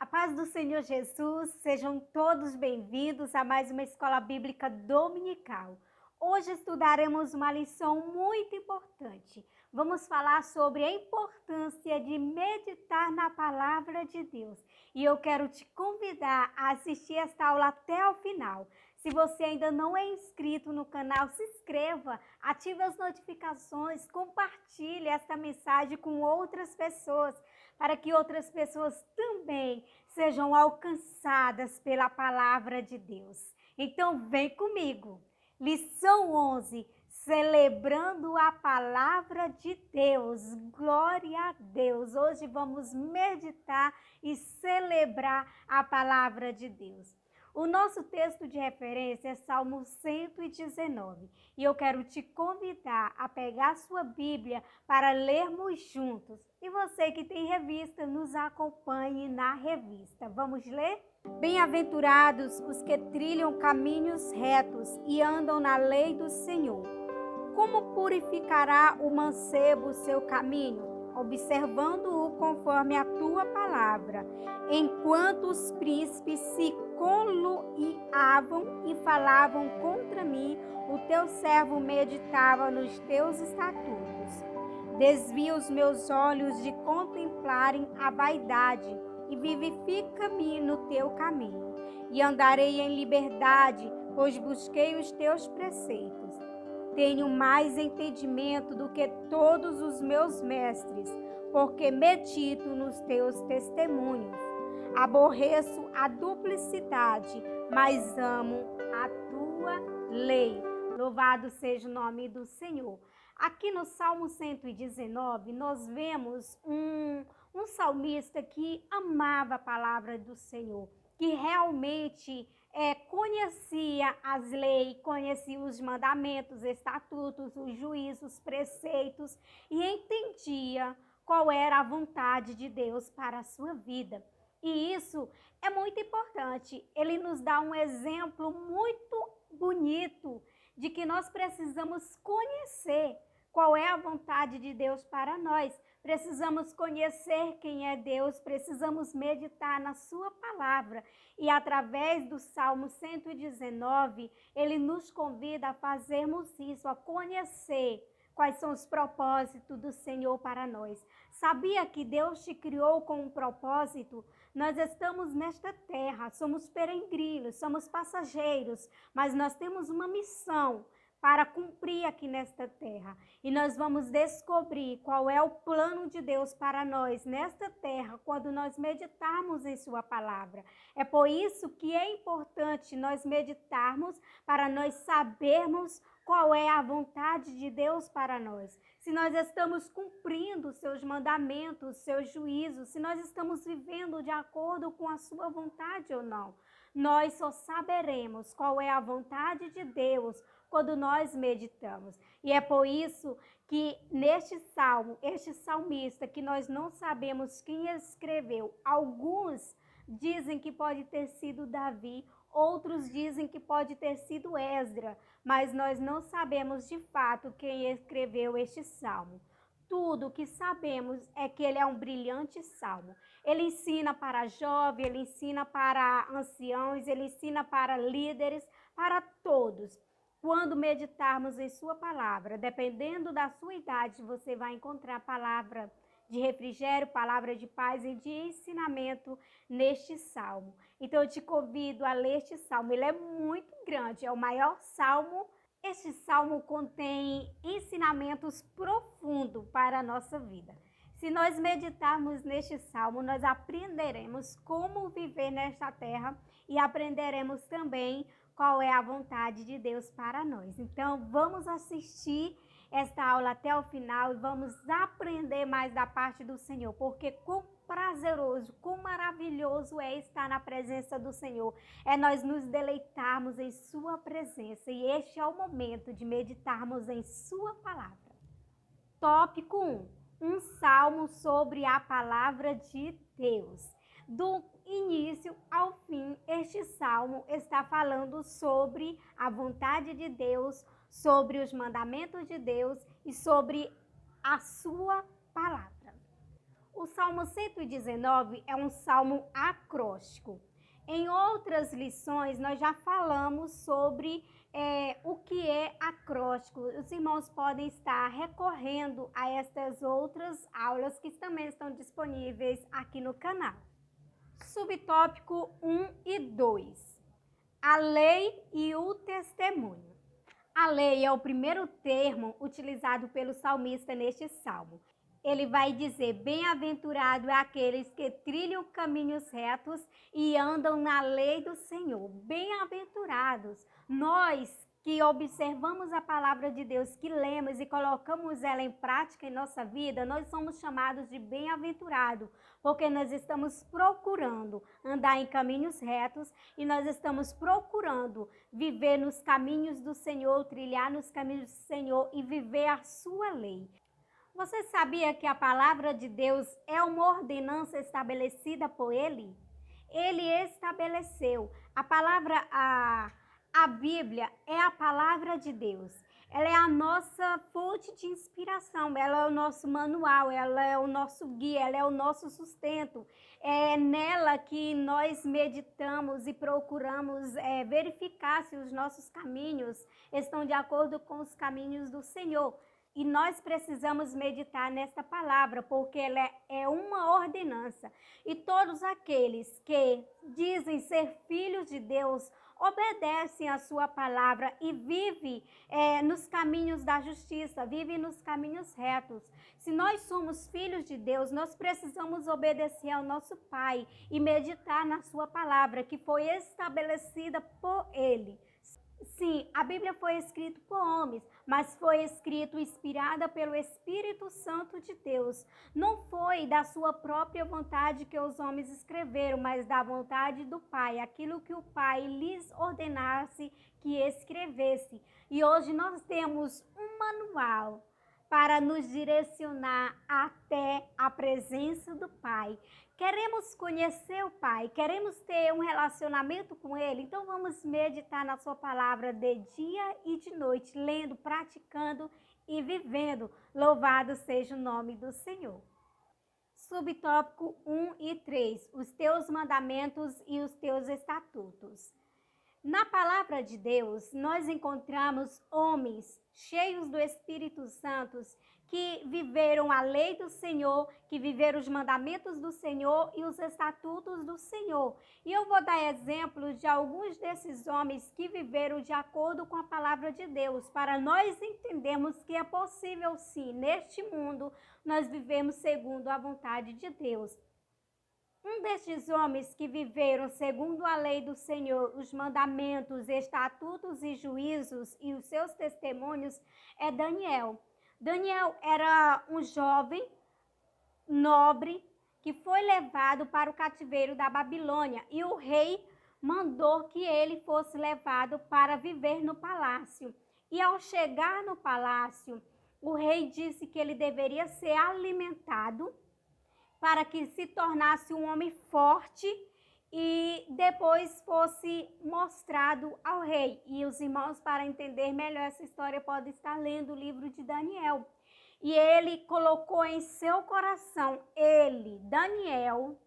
paz do Senhor Jesus, sejam todos bem-vindos a mais uma escola bíblica dominical. Hoje estudaremos uma lição muito importante. Vamos falar sobre a importância de meditar na palavra de Deus. E eu quero te convidar a assistir esta aula até o final. Se você ainda não é inscrito no canal, se inscreva, ative as notificações, compartilhe esta mensagem com outras pessoas, para que outras pessoas também sejam alcançadas pela palavra de Deus. Então vem comigo. Lição 11, celebrando a palavra de Deus. Glória a Deus. Hoje vamos meditar e celebrar a palavra de Deus. O nosso texto de referência é Salmo 119 e eu quero te convidar a pegar sua Bíblia para lermos juntos. E você que tem revista, nos acompanhe na revista. Vamos ler? Bem-aventurados os que trilham caminhos retos e andam na lei do Senhor. Como purificará o mancebo o seu caminho? Observando-o conforme a tua palavra. Enquanto os príncipes se conluiavam e falavam contra mim, o teu servo meditava nos teus estatutos. Desvia os meus olhos de contemplarem a vaidade e vivifica-me no teu caminho. E andarei em liberdade, pois busquei os teus preceitos. Tenho mais entendimento do que todos os meus mestres, porque medito nos teus testemunhos. Aborreço a duplicidade, mas amo a tua lei. Louvado seja o nome do Senhor. Aqui no Salmo 119, nós vemos um salmista que amava a palavra do Senhor, que realmente conhecia as leis, conhecia os mandamentos, estatutos, os juízos, os preceitos e entendia qual era a vontade de Deus para a sua vida. E isso é muito importante. Ele nos dá um exemplo muito bonito de que nós precisamos conhecer qual é a vontade de Deus para nós. Precisamos conhecer quem é Deus, precisamos meditar na sua palavra. E através do Salmo 119, ele nos convida a fazermos isso, a conhecer quais são os propósitos do Senhor para nós. Sabia que Deus te criou com um propósito? Nós estamos nesta terra, somos peregrinos, somos passageiros, mas nós temos uma missão para cumprir aqui nesta terra. E nós vamos descobrir qual é o plano de Deus para nós nesta terra quando nós meditarmos em sua palavra. É por isso que é importante nós meditarmos para nós sabermos qual é a vontade de Deus para nós. Se nós estamos cumprindo seus mandamentos, seus juízos, se nós estamos vivendo de acordo com a sua vontade ou não. Nós só saberemos qual é a vontade de Deus quando nós meditamos. E é por isso que neste salmo, este salmista, que nós não sabemos quem escreveu, alguns dizem que pode ter sido Davi, outros dizem que pode ter sido Esdras, mas nós não sabemos de fato quem escreveu este salmo. Tudo o que sabemos é que ele é um brilhante salmo. Ele ensina para jovens, ele ensina para anciãos, ele ensina para líderes, para todos. Quando meditarmos em sua palavra, dependendo da sua idade, você vai encontrar palavra de refrigério, palavra de paz e de ensinamento neste salmo. Então eu te convido a ler este salmo. Ele é muito grande, é o maior salmo. Este salmo contém ensinamentos profundos para a nossa vida. Se nós meditarmos neste salmo, nós aprenderemos como viver nesta terra e aprenderemos também qual é a vontade de Deus para nós. Então, vamos assistir esta aula até o final e vamos aprender mais da parte do Senhor, porque quão prazeroso, quão maravilhoso é estar na presença do Senhor. É nós nos deleitarmos em sua presença e este é o momento de meditarmos em sua palavra. Tópico 1. Um salmo sobre a palavra de Deus. Do início ao fim, este salmo está falando sobre a vontade de Deus, sobre os mandamentos de Deus e sobre a sua palavra. O Salmo 119 é um salmo acróstico. Em outras lições, nós já falamos sobre o que é acróstico. Os irmãos podem estar recorrendo a estas outras aulas que também estão disponíveis aqui no canal. Subtópico 1 e 2. A lei e o testemunho. A lei é o primeiro termo utilizado pelo salmista neste salmo. Ele vai dizer: bem-aventurado é aqueles que trilham caminhos retos e andam na lei do Senhor. Bem-aventurados. Nós que observamos a palavra de Deus, que lemos e colocamos ela em prática em nossa vida, nós somos chamados de bem-aventurado, porque nós estamos procurando andar em caminhos retos e nós estamos procurando viver nos caminhos do Senhor, trilhar nos caminhos do Senhor e viver a sua lei. Você sabia que a palavra de Deus é uma ordenança estabelecida por Ele? Ele estabeleceu. A Bíblia é a palavra de Deus. Ela é a nossa fonte de inspiração, ela é o nosso manual, ela é o nosso guia, ela é o nosso sustento. É nela que nós meditamos e procuramos verificar se os nossos caminhos estão de acordo com os caminhos do Senhor. E nós precisamos meditar nesta palavra, porque ela é uma ordenança. E todos aqueles que dizem ser filhos de Deus obedecem a sua palavra e vivem nos caminhos da justiça, vivem nos caminhos retos. Se nós somos filhos de Deus, nós precisamos obedecer ao nosso Pai e meditar na sua palavra, que foi estabelecida por Ele. Sim, a Bíblia foi escrita por homens, mas foi escrita inspirada pelo Espírito Santo de Deus. Não foi da sua própria vontade que os homens escreveram, mas da vontade do Pai, aquilo que o Pai lhes ordenasse que escrevesse. E hoje nós temos um manual para nos direcionar até a presença do Pai. Queremos conhecer o Pai, queremos ter um relacionamento com Ele, então vamos meditar na sua palavra de dia e de noite, lendo, praticando e vivendo. Louvado seja o nome do Senhor. Subtópico 1 e 3, os teus mandamentos e os teus estatutos. Na palavra de Deus, nós encontramos homens cheios do Espírito Santo que viveram a lei do Senhor, que viveram os mandamentos do Senhor e os estatutos do Senhor. E eu vou dar exemplos de alguns desses homens que viveram de acordo com a palavra de Deus, para nós entendermos que é possível sim, neste mundo, nós vivemos segundo a vontade de Deus. Um destes homens que viveram segundo a lei do Senhor, os mandamentos, estatutos e juízos e os seus testemunhos é Daniel. Daniel era um jovem nobre que foi levado para o cativeiro da Babilônia e o rei mandou que ele fosse levado para viver no palácio. E ao chegar no palácio, o rei disse que ele deveria ser alimentado para que se tornasse um homem forte e depois fosse mostrado ao rei. E os irmãos, para entender melhor essa história, podem estar lendo o livro de Daniel. E ele colocou em seu coração, Daniel,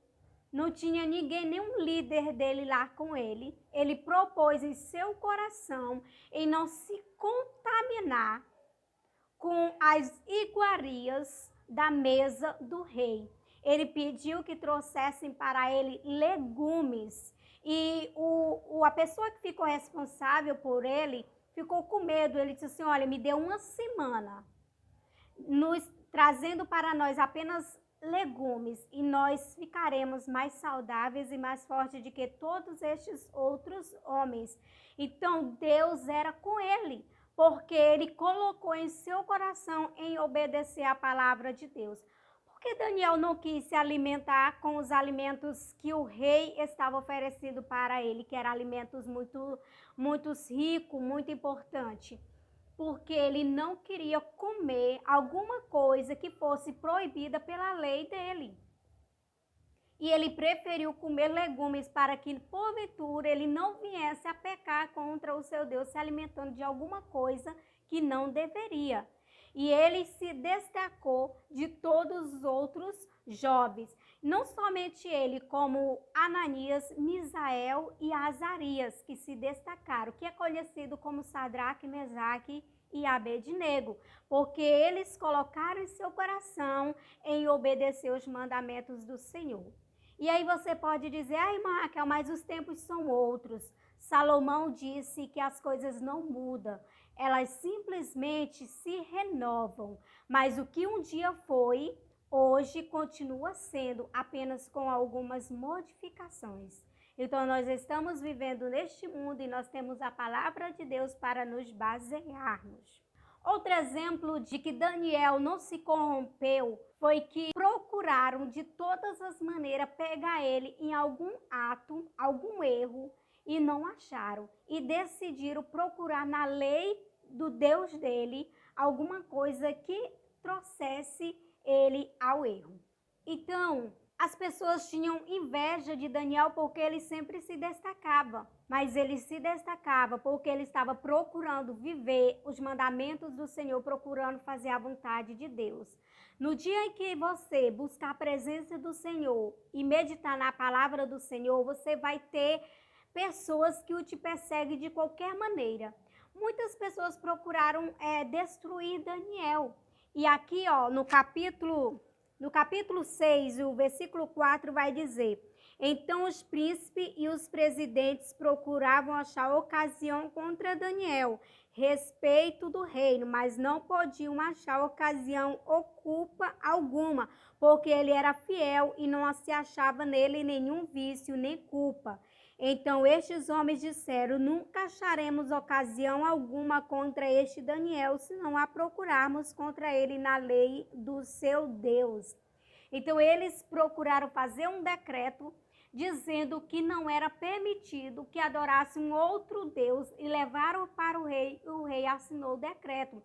não tinha ninguém, nenhum líder dele lá com ele. Ele propôs em seu coração em não se contaminar com as iguarias da mesa do rei. Ele pediu que trouxessem para ele legumes e a pessoa que ficou responsável por ele ficou com medo. Ele disse assim, olha, me dê uma semana trazendo para nós apenas legumes e nós ficaremos mais saudáveis e mais fortes do que todos estes outros homens. Então Deus era com ele, porque ele colocou em seu coração em obedecer a palavra de Deus. Porque Daniel não quis se alimentar com os alimentos que o rei estava oferecendo para ele, que eram alimentos muito ricos, muito importantes. Porque ele não queria comer alguma coisa que fosse proibida pela lei dele. E ele preferiu comer legumes para que, porventura, ele não viesse a pecar contra o seu Deus, se alimentando de alguma coisa que não deveria. e ele se destacou de todos os outros jovens. Não somente ele, como Ananias, Misael e Azarias, que se destacaram, que é conhecido como Sadraque, Mesaque e Abednego, porque eles colocaram em seu coração em obedecer os mandamentos do Senhor. E aí você pode dizer, ai, Raquel, mas os tempos são outros. Salomão disse que as coisas não mudam, elas simplesmente se renovam. Mas o que um dia foi, hoje continua sendo, apenas com algumas modificações. Então, nós estamos vivendo neste mundo e nós temos a palavra de Deus para nos basearmos. Outro exemplo de que Daniel não se corrompeu foi que procuraram de todas as maneiras pegar ele em algum ato, algum erro, e não acharam. E decidiram procurar na lei do Deus dele alguma coisa que trouxesse ele ao erro. Então, as pessoas tinham inveja de Daniel porque ele sempre se destacava, mas ele se destacava porque ele estava procurando viver os mandamentos do Senhor, procurando fazer a vontade de Deus. No dia em que você buscar a presença do Senhor e meditar na palavra do Senhor, você vai ter pessoas que o te perseguem de qualquer maneira. Muitas pessoas procuraram destruir Daniel. E aqui, ó, no capítulo 6, o versículo 4 vai dizer: então os príncipes e os presidentes procuravam achar ocasião contra Daniel, respeito do reino, mas não podiam achar ocasião ou culpa alguma, porque ele era fiel e não se achava nele nenhum vício nem culpa. Então estes homens disseram: nunca acharemos ocasião alguma contra este Daniel, se não a procurarmos contra ele na lei do seu Deus. Então eles procuraram fazer um decreto dizendo que não era permitido que adorasse um outro Deus e levaram para o rei assinou o decreto,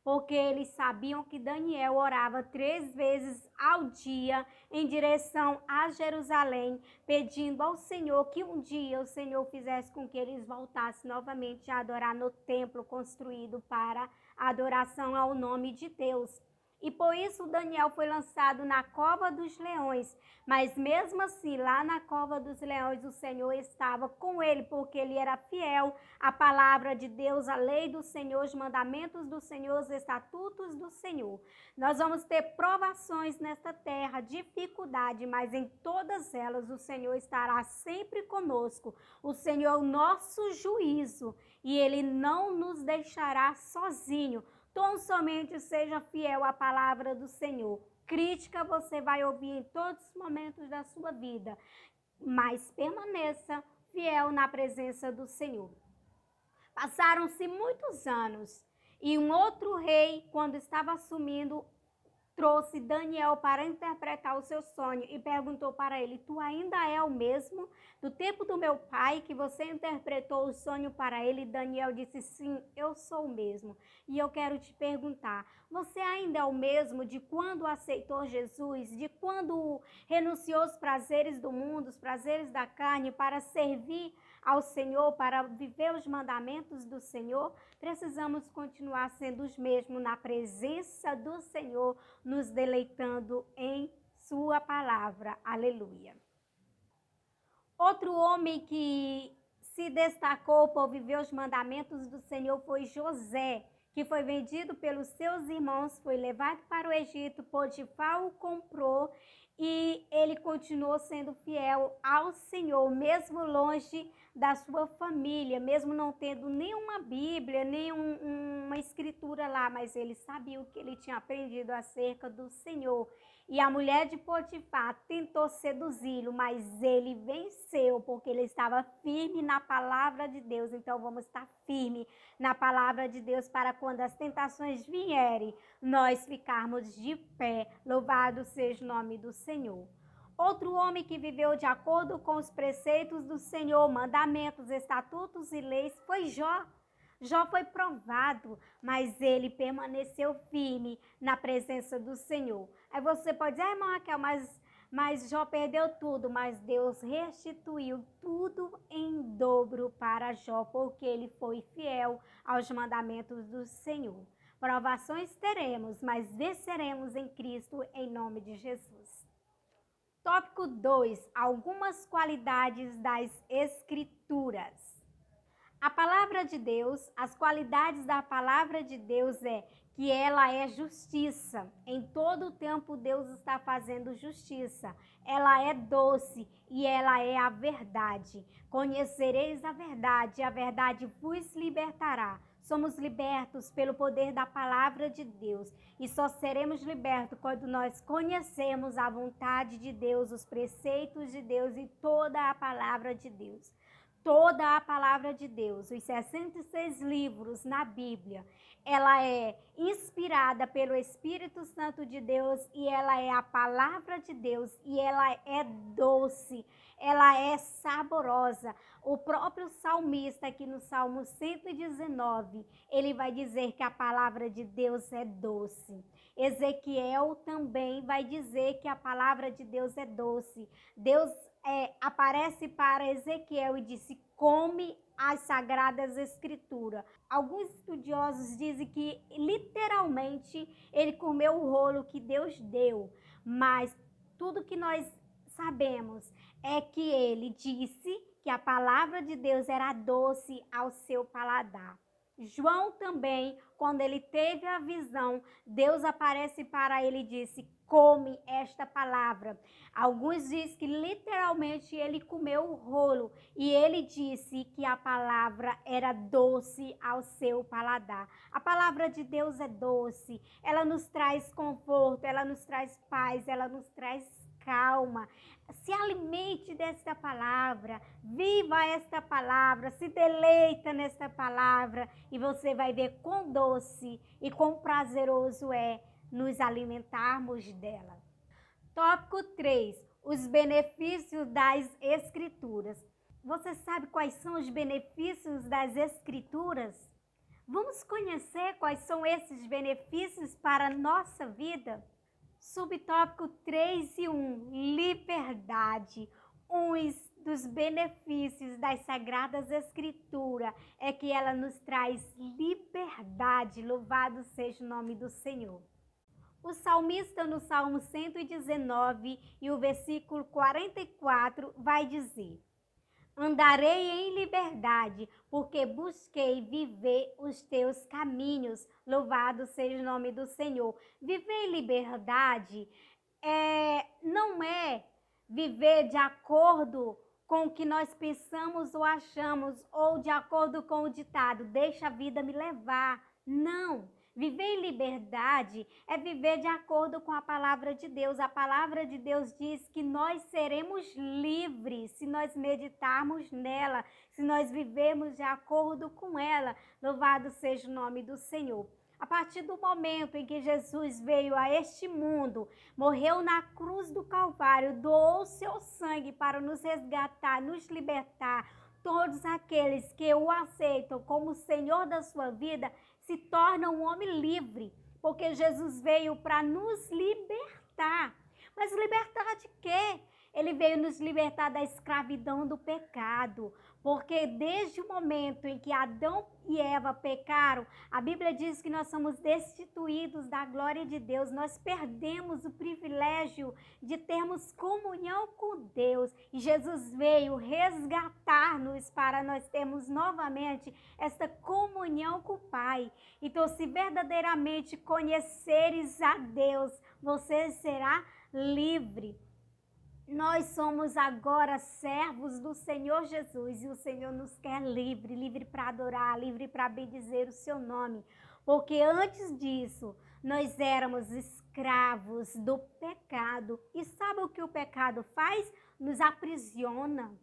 porque eles sabiam que Daniel orava 3 vezes ao dia em direção a Jerusalém, pedindo ao Senhor que um dia o Senhor fizesse com que eles voltassem novamente a adorar no templo construído para a adoração ao nome de Deus. E por isso Daniel foi lançado na cova dos leões, mas mesmo assim, lá na cova dos leões, o Senhor estava com ele, porque ele era fiel à palavra de Deus, à lei do Senhor, os mandamentos do Senhor, os estatutos do Senhor. Nós vamos ter provações nesta terra, dificuldade, mas em todas elas o Senhor estará sempre conosco. O Senhor é o nosso juízo e ele não nos deixará sozinho. Tão somente seja fiel à palavra do Senhor. Crítica você vai ouvir em todos os momentos da sua vida, mas permaneça fiel na presença do Senhor. Passaram-se muitos anos e um outro rei, quando estava assumindo, trouxe Daniel para interpretar o seu sonho e perguntou para ele: tu ainda é o mesmo do tempo do meu pai que você interpretou o sonho para ele? Daniel disse: sim, eu sou o mesmo. E eu quero te perguntar, você ainda é o mesmo de quando aceitou Jesus, de quando renunciou aos prazeres do mundo, os prazeres da carne, para servir ao Senhor, para viver os mandamentos do Senhor? Precisamos continuar sendo os mesmos na presença do Senhor, nos deleitando em sua palavra. Aleluia. Outro homem que se destacou por viver os mandamentos do Senhor foi José, que foi vendido pelos seus irmãos, foi levado para o Egito, Potifar o comprou e ele continuou sendo fiel ao Senhor, mesmo longe da sua família, mesmo não tendo nenhuma Bíblia, nenhuma escritura lá, mas ele sabia o que ele tinha aprendido acerca do Senhor. E a mulher de Potifar tentou seduzi-lo, mas ele venceu, porque ele estava firme na palavra de Deus. Então vamos estar firme na palavra de Deus para quando as tentações vierem, nós ficarmos de pé. Louvado seja o nome do Senhor. Outro homem que viveu de acordo com os preceitos do Senhor, mandamentos, estatutos e leis, foi Jó. Jó foi provado, mas ele permaneceu firme na presença do Senhor. Aí você pode dizer: irmã Raquel, mas Jó perdeu tudo, mas Deus restituiu tudo em dobro para Jó, porque ele foi fiel aos mandamentos do Senhor. Provações teremos, mas venceremos em Cristo, em nome de Jesus. Tópico 2. Algumas qualidades das Escrituras. A palavra de Deus, as qualidades da palavra de Deus é que ela é justiça. Em todo o tempo Deus está fazendo justiça. Ela é doce e ela é a verdade. Conhecereis a verdade vos libertará. Somos libertos pelo poder da palavra de Deus e só seremos libertos quando nós conhecemos a vontade de Deus, os preceitos de Deus e toda a palavra de Deus. Toda a palavra de Deus, os 66 livros na Bíblia, ela é inspirada pelo Espírito Santo de Deus e ela é a palavra de Deus e ela é doce, ela é saborosa. O próprio salmista aqui no Salmo 119, ele vai dizer que a palavra de Deus é doce. Ezequiel também vai dizer que a palavra de Deus é doce. Deus aparece para Ezequiel e disse: come as sagradas escrituras. Alguns estudiosos dizem que literalmente ele comeu o rolo que Deus deu, mas tudo que nós sabemos é que ele disse que a palavra de Deus era doce ao seu paladar. João também, quando ele teve a visão, Deus aparece para ele e disse: come esta palavra. Alguns dizem que literalmente ele comeu o rolo e ele disse que a palavra era doce ao seu paladar. A palavra de Deus é doce, ela nos traz conforto, ela nos traz paz, ela nos traz calma. Se alimente desta palavra, viva esta palavra, se deleita nesta palavra e você vai ver quão doce e quão prazeroso é nos alimentarmos dela. Tópico 3. Os benefícios das Escrituras. Você sabe quais são os benefícios das Escrituras? Vamos conhecer quais são esses benefícios para a nossa vida? Subtópico 3 e 1, liberdade. Um dos benefícios das Sagradas Escrituras é que ela nos traz liberdade. Louvado seja o nome do Senhor. O salmista no Salmo 119 e o versículo 44 vai dizer: andarei em liberdade, porque busquei viver os teus caminhos. Louvado seja o nome do Senhor. Viver em liberdade não é viver de acordo com o que nós pensamos ou achamos, ou de acordo com o ditado, deixa a vida me levar. Não. Viver em liberdade é viver de acordo com a palavra de Deus. A palavra de Deus diz que nós seremos livres se nós meditarmos nela, se nós vivermos de acordo com ela. Louvado seja o nome do Senhor. A partir do momento em que Jesus veio a este mundo, morreu na cruz do Calvário, doou seu sangue para nos resgatar, nos libertar, todos aqueles que o aceitam como Senhor da sua vida se tornam um homem livre, porque Jesus veio para nos libertar. Mas libertar de quê? Ele veio nos libertar da escravidão do pecado, porque desde o momento em que Adão e Eva pecaram, a Bíblia diz que nós somos destituídos da glória de Deus, nós perdemos o privilégio de termos comunhão com Deus, e Jesus veio resgatar-nos para nós termos novamente esta comunhão com o Pai. Então, se verdadeiramente conheceres a Deus, você será livre. Nós somos agora servos do Senhor Jesus e o Senhor nos quer livre, livre para adorar, livre para bendizer o seu nome. Porque antes disso, nós éramos escravos do pecado. E sabe o que o pecado faz? Nos aprisiona.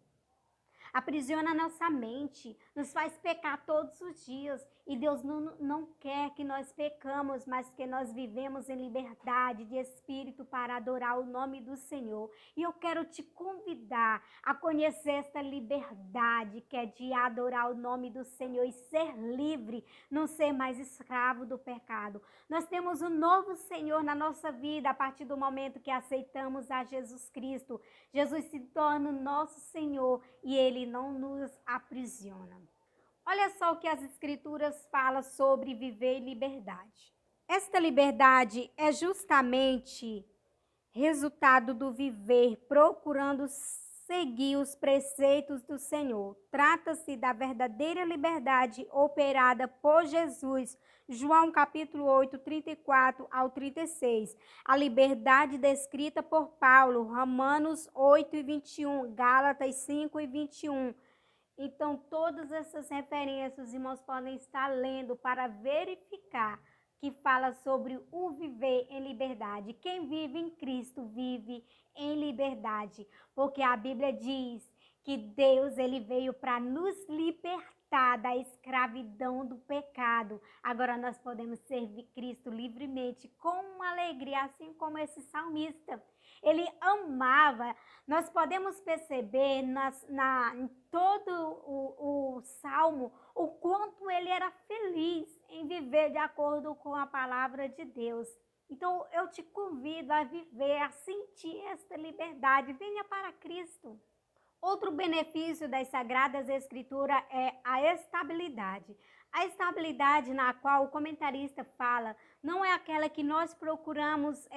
Aprisiona nossa mente, nos faz pecar todos os dias. E Deus não quer que nós pecamos, mas que nós vivemos em liberdade de espírito para adorar o nome do Senhor. E eu quero te convidar a conhecer esta liberdade que é de adorar o nome do Senhor e ser livre, não ser mais escravo do pecado. Nós temos um novo Senhor na nossa vida a partir do momento que aceitamos a Jesus Cristo. Jesus se torna o nosso Senhor e Ele não nos aprisiona. Olha só o que as Escrituras falam sobre viver em liberdade. Esta liberdade é justamente resultado do viver procurando seguir os preceitos do Senhor. Trata-se da verdadeira liberdade operada por Jesus. João capítulo 8, 34 ao 36. A liberdade descrita por Paulo, Romanos 8 e 21, Gálatas 5 e 21. Então, todas essas referências, os irmãos podem estar lendo para verificar que fala sobre o viver em liberdade. Quem vive em Cristo vive em liberdade, porque a Bíblia diz que Deus ele veio para nos libertar da escravidão do pecado. Agora nós podemos servir Cristo livremente com alegria, assim como esse salmista. Ele amava. Nós podemos perceber em todo o salmo o quanto ele era feliz em viver de acordo com a palavra de Deus. Então eu te convido a viver, a sentir esta liberdade. Venha para Cristo. Outro benefício das Sagradas Escrituras é a estabilidade. A estabilidade na qual o comentarista fala não é aquela que nós procuramos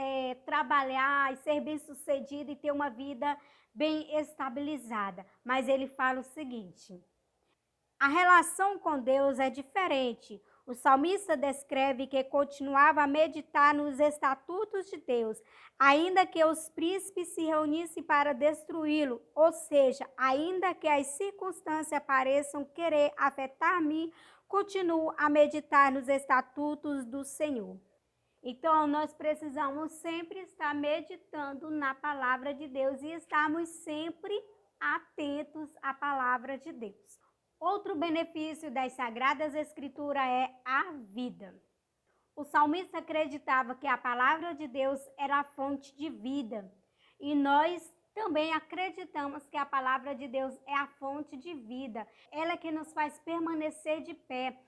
trabalhar e ser bem-sucedido e ter uma vida bem estabilizada. Mas ele fala o seguinte: a relação com Deus é diferente. O salmista descreve que continuava a meditar nos estatutos de Deus, ainda que os príncipes se reunissem para destruí-lo, ou seja, ainda que as circunstâncias pareçam querer afetar-me, continuo a meditar nos estatutos do Senhor. Então, nós precisamos sempre estar meditando na palavra de Deus e estarmos sempre atentos à palavra de Deus. Outro benefício das Sagradas Escrituras é a vida. O salmista acreditava que a palavra de Deus era a fonte de vida. E nós também acreditamos que a palavra de Deus é a fonte de vida. Ela é que nos faz permanecer de pé.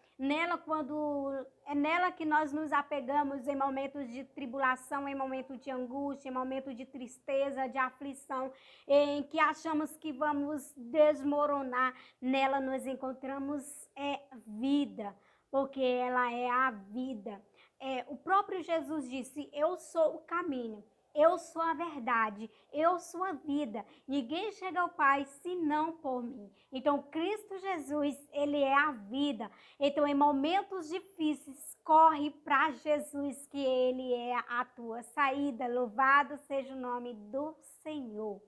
É nela que nós nos apegamos em momentos de tribulação, em momentos de angústia, em momentos de tristeza, de aflição, em que achamos que vamos desmoronar. Nela nós encontramos vida, porque ela é a vida. O próprio Jesus disse: eu sou o caminho, eu sou a verdade, eu sou a vida. Ninguém chega ao Pai senão por mim. Então, Cristo Jesus, ele é a vida. Então, em momentos difíceis, corre para Jesus, que ele é a tua saída. Louvado seja o nome do Senhor.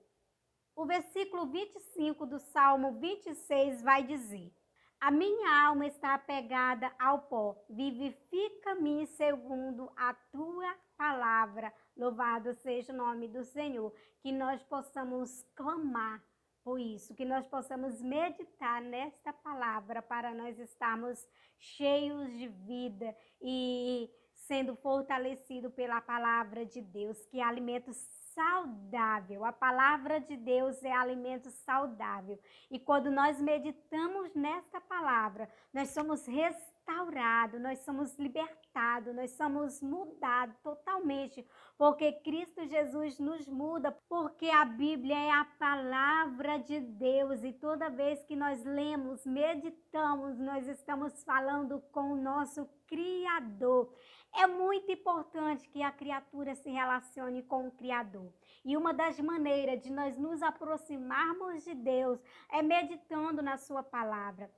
O versículo 25 do Salmo 26 vai dizer: a minha alma está apegada ao pó, vivifica-me segundo a tua palavra. Louvado seja o nome do Senhor. Que nós possamos clamar por isso, que nós possamos meditar nesta palavra para nós estarmos cheios de vida e sendo fortalecidos pela palavra de Deus, que é alimento saudável. A palavra de Deus é alimento saudável. E quando nós meditamos nesta palavra, nós somos restaurados, nós somos libertados, nós somos mudados totalmente, porque Cristo Jesus nos muda, porque a Bíblia é a palavra de Deus e toda vez que nós lemos, meditamos, nós estamos falando com o nosso Criador. É muito importante que a criatura se relacione com o Criador. E uma das maneiras de nós nos aproximarmos de Deus é meditando na sua palavra.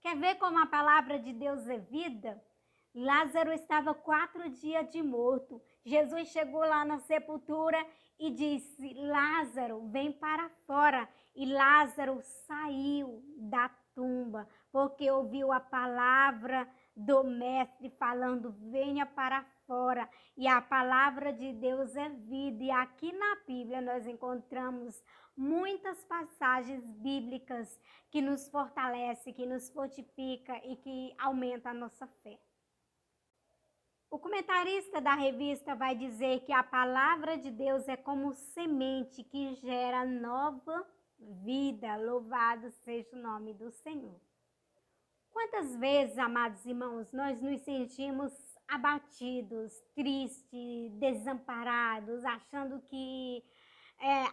Quer ver como a palavra de Deus é vida? Lázaro estava 4 dias de morto. Jesus chegou lá na sepultura e disse: Lázaro, vem para fora. E Lázaro saiu da tumba, porque ouviu a palavra do mestre falando: venha para fora. E a palavra de Deus é vida. E aqui na Bíblia nós encontramos muitas passagens bíblicas que nos fortalece, que nos fortifica e que aumenta a nossa fé. O comentarista da revista vai dizer que a palavra de Deus é como semente que gera nova vida. Louvado seja o nome do Senhor. Quantas vezes, amados irmãos, nós nos sentimos abatidos, tristes, desamparados, achando que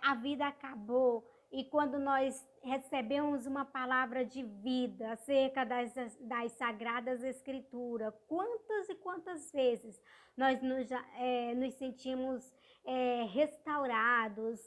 a vida acabou. E quando nós recebemos uma palavra de vida acerca das Sagradas Escrituras, quantas e quantas vezes nós nos sentimos restaurados,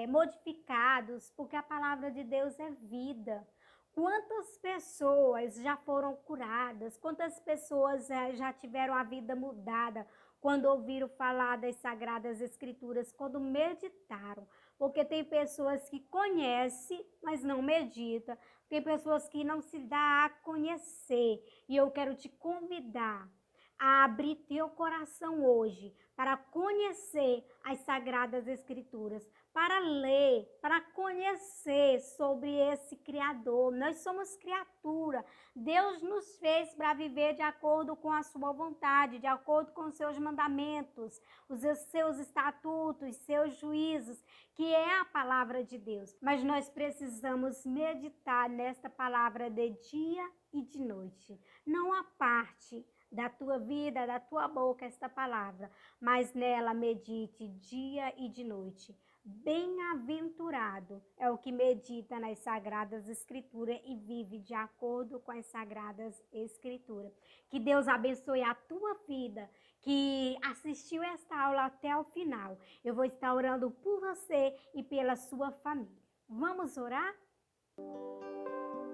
modificados, porque a palavra de Deus é vida. Quantas pessoas já foram curadas, quantas pessoas já tiveram a vida mudada quando ouviram falar das Sagradas Escrituras, quando meditaram. Porque tem pessoas que conhecem, mas não meditam. Tem pessoas que não se dá a conhecer. E eu quero te convidar a abrir teu coração hoje para conhecer as Sagradas Escrituras, para ler, para conhecer sobre esse Criador. Nós somos criatura. Deus nos fez para viver de acordo com a sua vontade, de acordo com os seus mandamentos, os seus estatutos, seus juízos, que é a palavra de Deus. Mas nós precisamos meditar nesta palavra de dia e de noite. Não a parte da tua vida, da tua boca esta palavra, mas nela medite dia e de noite. Bem-aventurado é o que medita nas Sagradas Escrituras e vive de acordo com as Sagradas Escrituras. Que Deus abençoe a tua vida, que assistiu esta aula até o final. Eu vou estar orando por você e pela sua família. Vamos orar?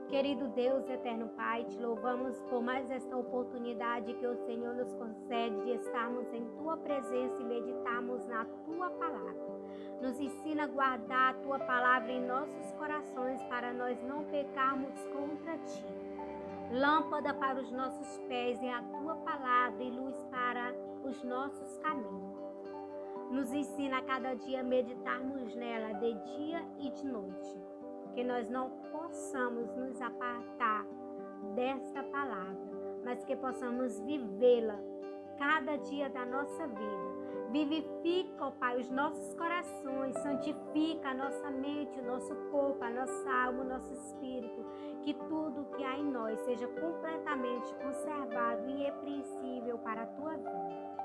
Querido Deus, eterno Pai, te louvamos por mais esta oportunidade que o Senhor nos concede de estarmos em Tua presença e meditarmos na Tua palavra. Nos ensina a guardar a Tua palavra em nossos corações para nós não pecarmos contra Ti. Lâmpada para os nossos pés é a Tua palavra e luz para os nossos caminhos. Nos ensina a cada dia a meditarmos nela de dia e de noite. Que nós não possamos nos apartar desta palavra, mas que possamos vivê-la cada dia da nossa vida. Vivifica, ó Pai, os nossos corações, santifica a nossa mente, o nosso corpo, a nossa alma, o nosso espírito, que tudo que há em nós seja completamente conservado e irrepreensível para a Tua vida.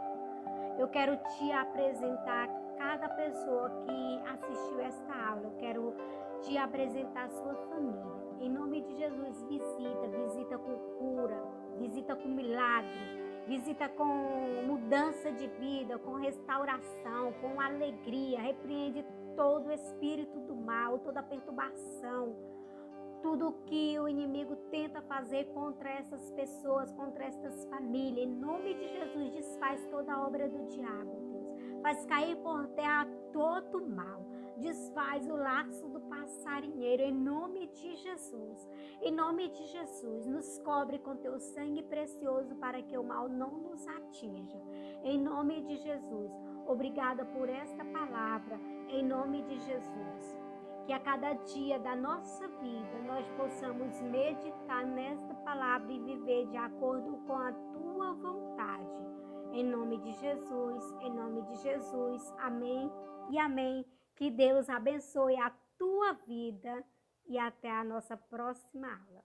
Eu quero te apresentar cada pessoa que assistiu esta aula. Eu quero te apresentar a sua família. Em nome de Jesus, visita com cura, visita com milagre, visita com mudança de vida, com restauração, com alegria. Repreende todo o espírito do mal, toda perturbação, tudo que o inimigo tenta fazer contra essas pessoas, contra essas famílias. Em nome de Jesus, desfaz toda a obra do diabo, Deus. Faz cair por terra todo o mal. Desfaz o laço do passarinheiro, em nome de Jesus. Em nome de Jesus, nos cobre com teu sangue precioso para que o mal não nos atinja. Em nome de Jesus, obrigada por esta palavra, em nome de Jesus. Que a cada dia da nossa vida nós possamos meditar nesta palavra e viver de acordo com a tua vontade. Em nome de Jesus, em nome de Jesus. Amém e amém. Que Deus abençoe a tua vida e até a nossa próxima aula.